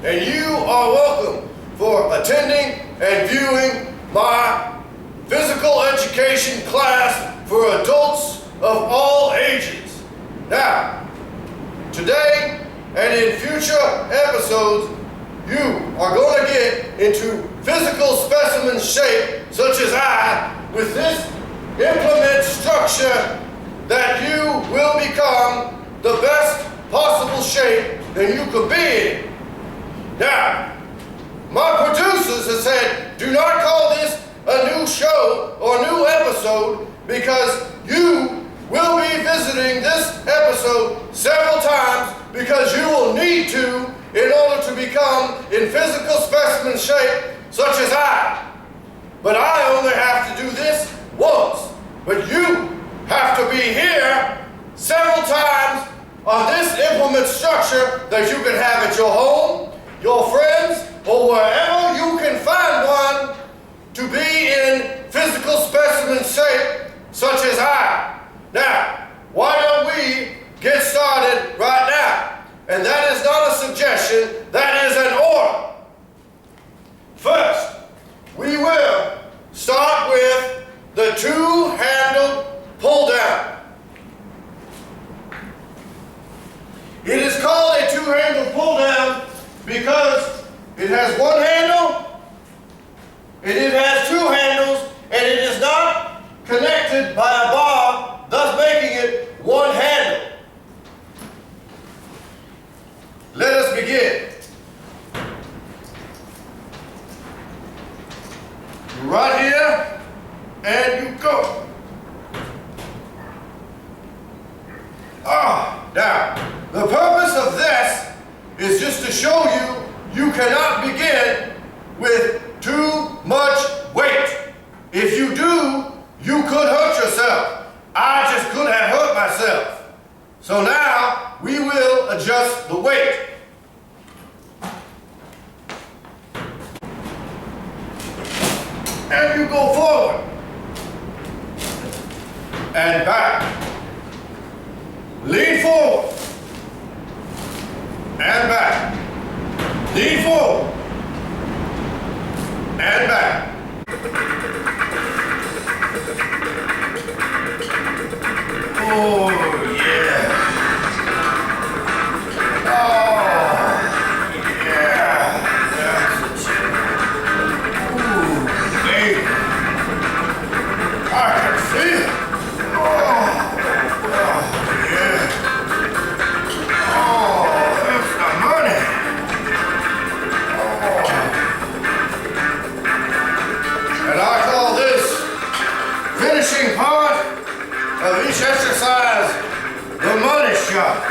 and you are welcome for attending and viewing my physical education class for adults of all ages. Now, today and in future episodes, you are going to get into physical specimen shape, such as I, with this implement structure, that you will become the best possible shape that you could be in. Now, my producers have said, do not call this a new show or new episode, because you will be visiting this episode several times, because you will need to in order to become in physical specimen shape such as I. But I only have to do this once. But you have to be here several times on this implement structure that you can have at your home, your friends, or wherever you can find one to be in physical specimen shape such as I. Now, why don't we get started right now? And that is not a suggestion, that is an order. First, we will start with the two-handled pull-down. It is called a two-handled pull-down because it has one handle, and it has two handles, and it is not connected by a bar, thus making it one handle. Let us begin. Right here, and you go. Now, the purpose of this is just to show you cannot begin with too much weight. If you do, you could hurt yourself. I just could have hurt myself. So now, we will adjust the weight. And you go forward. And back. Lean forward. And back. Lean forward. And back. Oh, yeah. Part of each exercise, the money shot.